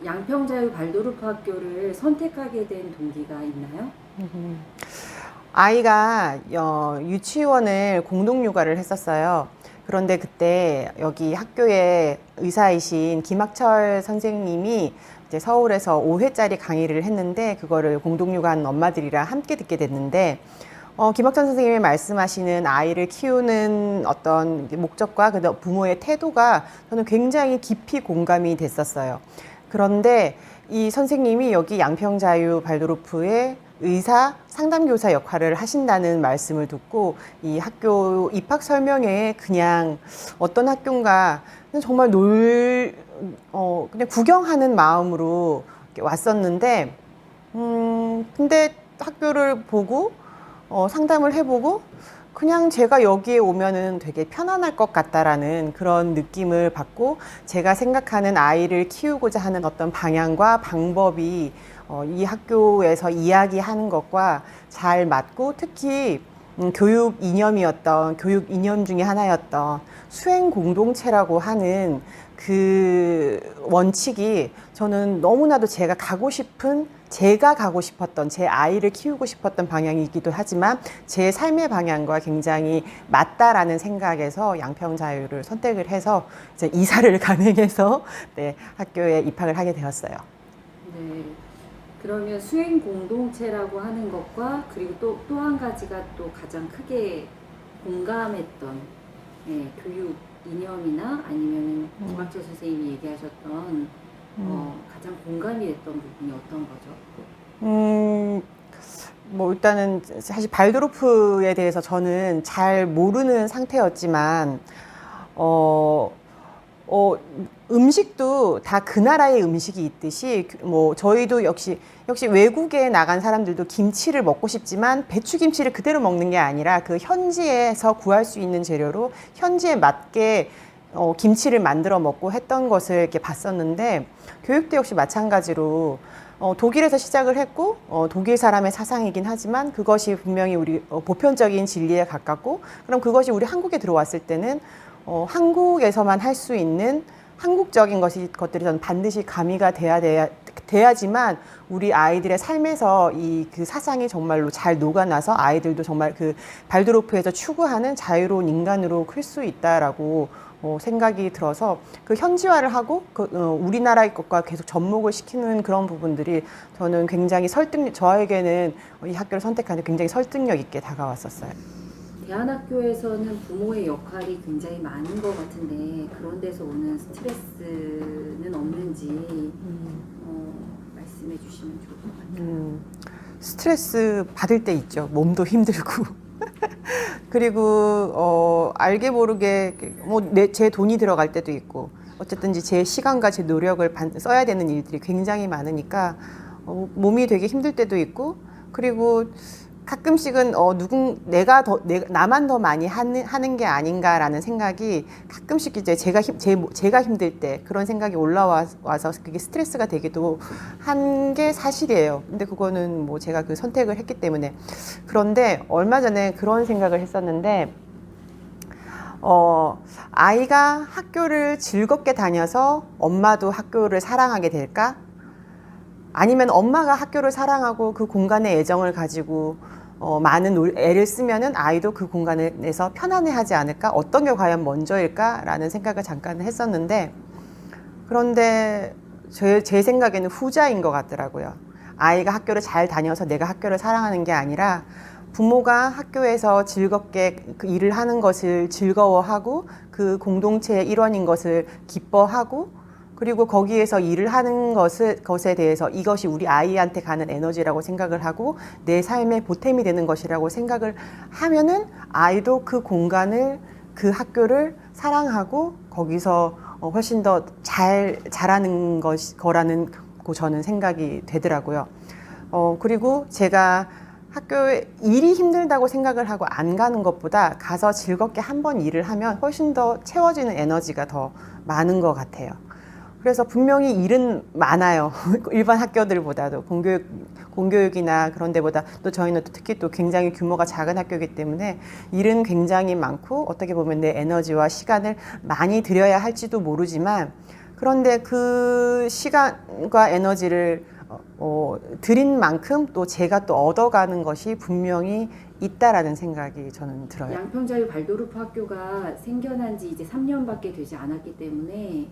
양평자유 발도르프 학교를 선택하게 된 동기가 있나요? 아이가 유치원을 공동육아를 했었어요. 그런데 그때 여기 학교에 의사이신 김학철 선생님이 이제 서울에서 5회짜리 강의를 했는데 그거를 공동육아하는 엄마들이랑 함께 듣게 됐는데 김학철 선생님이 말씀하시는 아이를 키우는 어떤 목적과 그 부모의 태도가 저는 굉장히 깊이 공감이 됐었어요. 그런데 이 선생님이 여기 양평자유 발도르프의 의사 상담교사 역할을 하신다는 말씀을 듣고 이 학교 입학 설명회에 그냥 어떤 학교인가 정말 그냥 구경하는 마음으로 이렇게 왔었는데 근데 학교를 보고 상담을 해보고 그냥 제가 여기에 오면은 되게 편안할 것 같다라는 그런 느낌을 받고 제가 생각하는 아이를 키우고자 하는 어떤 방향과 방법이 이 학교에서 이야기하는 것과 잘 맞고 특히 교육 이념 중에 하나였던 수행 공동체라고 하는 그 원칙이 저는 너무나도 제가 가고 싶었던 제 아이를 키우고 싶었던 방향이기도 하지만 제 삶의 방향과 굉장히 맞다라는 생각에서 양평자유를 선택을 해서 이제 이사를 간행해서 네, 학교에 입학을 하게 되었어요. 네. 그러면 수행 공동체라고 하는 것과 그리고 또 한 가지가 또 가장 크게 공감했던 교육 이념이나 아니면 김학철 선생님이 얘기하셨던 가장 공감이 됐던 부분이 어떤 거죠? 뭐 일단은 사실 발도르프에 대해서 저는 잘 모르는 상태였지만 음식도 다 그 나라의 음식이 있듯이 뭐 저희도 역시 외국에 나간 사람들도 김치를 먹고 싶지만 배추김치를 그대로 먹는 게 아니라 그 현지에서 구할 수 있는 재료로 현지에 맞게 김치를 만들어 먹고 했던 것을 이렇게 봤었는데 교육도 역시 마찬가지로 독일에서 시작을 했고 독일 사람의 사상이긴 하지만 그것이 분명히 우리 보편적인 진리에 가깝고 그럼 그것이 우리 한국에 들어왔을 때는 한국에서만 할 수 있는 한국적인 것들이 저는 반드시 가미가 돼야지만 우리 아이들의 삶에서 그 사상이 정말로 잘 녹아나서 아이들도 정말 그 발도르프에서 추구하는 자유로운 인간으로 클 수 있다라고 생각이 들어서 그 현지화를 하고 우리나라의 것과 계속 접목을 시키는 그런 부분들이 저는 굉장히 저에게는 이 학교를 선택하는 굉장히 설득력 있게 다가왔었어요. 대안학교에서는 부모의 역할이 굉장히 많은 것 같은데 그런 데서 오는 스트레스는 없는지 말씀해 주시면 좋을 것 같아요. 스트레스 받을 때 있죠. 몸도 힘들고. 그리고 알게 모르게 제 돈이 들어갈 때도 있고 어쨌든지 제 시간과 제 노력을 써야 되는 일들이 굉장히 많으니까 몸이 되게 힘들 때도 있고 그리고 가끔씩은 나만 더 많이 하는 게 아닌가라는 생각이 가끔씩 이제 제가 힘들 때 그런 생각이 올라와서 그게 스트레스가 되기도 한 게 사실이에요. 근데 그거는 뭐 제가 그 선택을 했기 때문에. 그런데 얼마 전에 그런 생각을 했었는데 아이가 학교를 즐겁게 다녀서 엄마도 학교를 사랑하게 될까? 아니면 엄마가 학교를 사랑하고 그 공간에 애정을 가지고 많은 애를 쓰면은 아이도 그 공간에서 편안해하지 않을까? 어떤 게 과연 먼저일까라는 생각을 잠깐 했었는데 그런데 제 생각에는 후자인 것 같더라고요. 아이가 학교를 잘 다녀서 내가 학교를 사랑하는 게 아니라 부모가 학교에서 즐겁게 그 일을 하는 것을 즐거워하고 그 공동체의 일원인 것을 기뻐하고 그리고 거기에서 일을 하는 것에 대해서 이것이 우리 아이한테 가는 에너지라고 생각을 하고 내 삶의 보탬이 되는 것이라고 생각을 하면은 아이도 그 공간을 그 학교를 사랑하고 거기서 훨씬 더 잘하는 거라는 저는 생각이 되더라고요. 그리고 제가 학교에 일이 힘들다고 생각을 하고 안 가는 것보다 가서 즐겁게 한번 일을 하면 훨씬 더 채워지는 에너지가 더 많은 것 같아요. 그래서 분명히 일은 많아요. 일반 학교들보다도 공교육이나 그런 데보다 또 저희는 또 특히 또 굉장히 규모가 작은 학교이기 때문에 일은 굉장히 많고 어떻게 보면 내 에너지와 시간을 많이 들여야 할지도 모르지만 그런데 그 시간과 에너지를 들인 만큼 또 제가 또 얻어가는 것이 분명히 있다라는 생각이 저는 들어요. 양평자유 발도르프 학교가 생겨난 지 이제 3년밖에 되지 않았기 때문에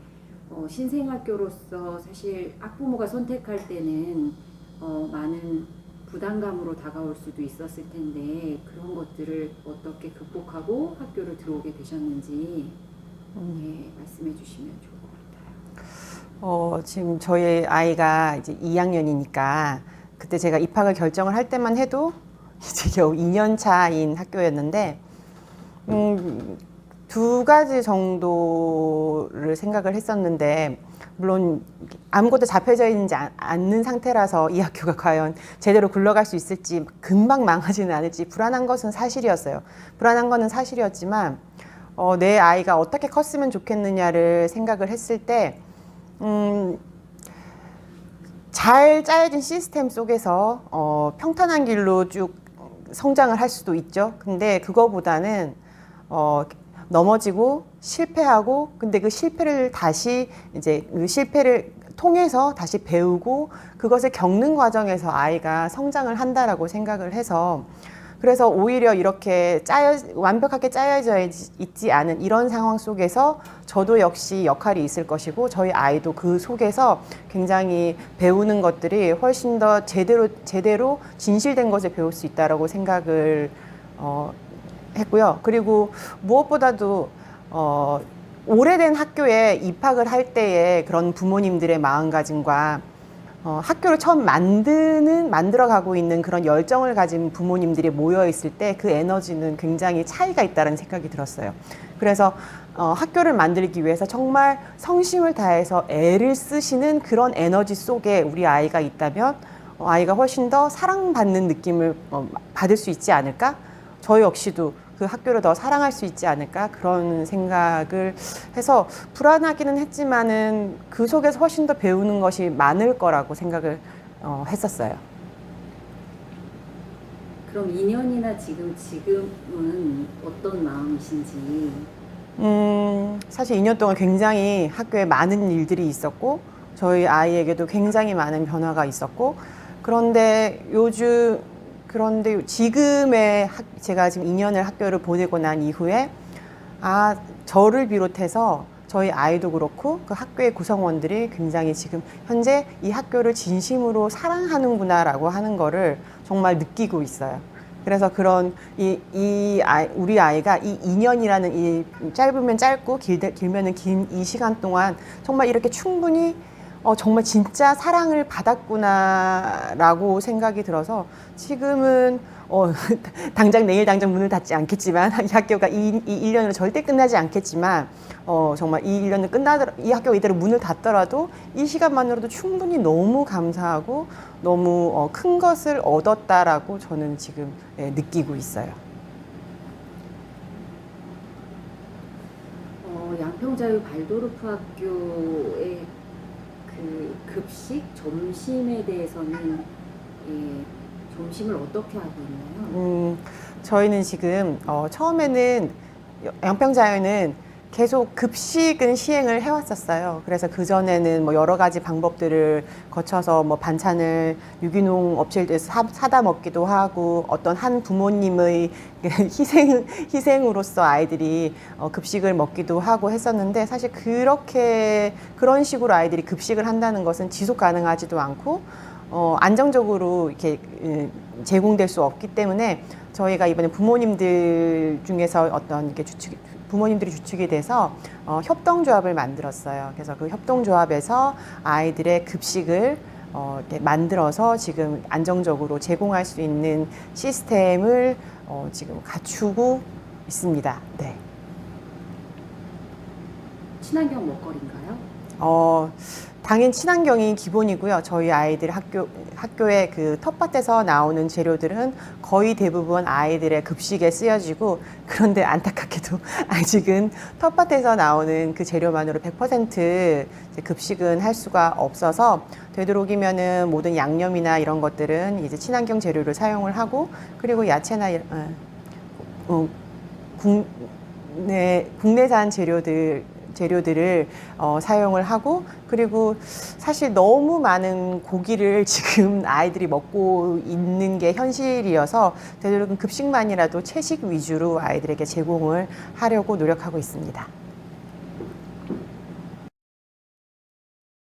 신생학교로서 사실 학부모가 선택할 때는 많은 부담감으로 다가올 수도 있었을 텐데 그런 것들을 어떻게 극복하고 학교를 들어오게 되셨는지 말씀해 주시면 좋을 것 같아요. 지금 저희 아이가 이제 2학년이니까 그때 제가 입학을 결정을 할 때만 해도 이제 겨우 2년 차인 학교였는데, 두 가지 정도를 생각을 했었는데, 물론 아무것도 잡혀져 있지 않는 상태라서 이 학교가 과연 제대로 굴러갈 수 있을지, 금방 망하지는 않을지 불안한 것은 사실이었어요. 불안한 거는 사실이었지만 내 아이가 어떻게 컸으면 좋겠느냐를 생각을 했을 때 잘 짜여진 시스템 속에서 평탄한 길로 쭉 성장을 할 수도 있죠. 근데 그거보다는 넘어지고 실패하고, 근데 그 실패를 다시 이제 그 실패를 통해서 다시 배우고 그것을 겪는 과정에서 아이가 성장을 한다라고 생각을 해서, 그래서 오히려 이렇게 완벽하게 짜여져 있지 않은 이런 상황 속에서 저도 역시 역할이 있을 것이고, 저희 아이도 그 속에서 굉장히 배우는 것들이 훨씬 더 제대로 진실된 것을 배울 수 있다라고 생각을 했고요. 그리고 무엇보다도 오래된 학교에 입학을 할 때의 그런 부모님들의 마음가짐과 학교를 처음 만들어가고 있는 그런 열정을 가진 부모님들이 모여있을 때 그 에너지는 굉장히 차이가 있다는 생각이 들었어요. 그래서 학교를 만들기 위해서 정말 성심을 다해서 애를 쓰시는 그런 에너지 속에 우리 아이가 있다면 아이가 훨씬 더 사랑받는 느낌을 받을 수 있지 않을까? 저 역시도 그 학교를 더 사랑할 수 있지 않을까, 그런 생각을 해서 불안하기는 했지만은 그 속에서 훨씬 더 배우는 것이 많을 거라고 생각을 했었어요. 그럼 2년이나 지금은 어떤 마음이신지? 사실 2년 동안 굉장히 학교에 많은 일들이 있었고 저희 아이에게도 굉장히 많은 변화가 있었고, 그런데 지금의 제가 지금 2년을 학교를 보내고 난 이후에 저를 비롯해서 저희 아이도 그렇고 그 학교의 구성원들이 굉장히 지금 현재 이 학교를 진심으로 사랑하는구나라고 하는 거를 정말 느끼고 있어요. 그래서 우리 아이가 이 2년이라는 이 짧으면 짧고 길면은 긴 이 시간 동안 정말 이렇게 충분히 정말 진짜 사랑을 받았구나라고 생각이 들어서 지금은 내일 당장 문을 닫지 않겠지만, 이 학교가 이 1년으로 절대 끝나지 않겠지만, 정말 이 학교가 이대로 문을 닫더라도 이 시간만으로도 충분히 너무 감사하고 너무 큰 것을 얻었다라고 저는 지금 느끼고 있어요. 양평자유 발도르프 학교의 그 급식, 점심에 대해서는 점심을 어떻게 하고 있나요? 저희는 지금 처음에는 양평자유는 계속 급식은 시행을 해왔었어요. 그래서 그전에는 뭐 여러 가지 방법들을 거쳐서 뭐 반찬을 유기농 업체에서 사다 먹기도 하고, 어떤 한 부모님의 희생으로서 아이들이 급식을 먹기도 하고 했었는데, 사실 그런 식으로 아이들이 급식을 한다는 것은 지속 가능하지도 않고 안정적으로 이렇게 제공될 수 없기 때문에, 저희가 이번에 부모님들 중에서 부모님들이 주축이 돼서 협동조합을 만들었어요. 그래서 그 협동조합에서 아이들의 급식을 이렇게 만들어서 지금 안정적으로 제공할 수 있는 시스템을 지금 갖추고 있습니다. 네. 친환경 먹거리인가요? 당연 친환경이 기본이고요. 저희 아이들 학교의 그 텃밭에서 나오는 재료들은 거의 대부분 아이들의 급식에 쓰여지고, 그런데 안타깝게도 아직은 텃밭에서 나오는 그 재료만으로 100% 급식은 할 수가 없어서, 되도록이면은 모든 양념이나 이런 것들은 이제 친환경 재료를 사용을 하고, 그리고 야채나 국내산 재료들 재료들을 사용을 하고, 그리고 사실 너무 많은 고기를 지금 아이들이 먹고 있는 게 현실이어서 되도록이면 급식만이라도 채식 위주로 아이들에게 제공을 하려고 노력하고 있습니다.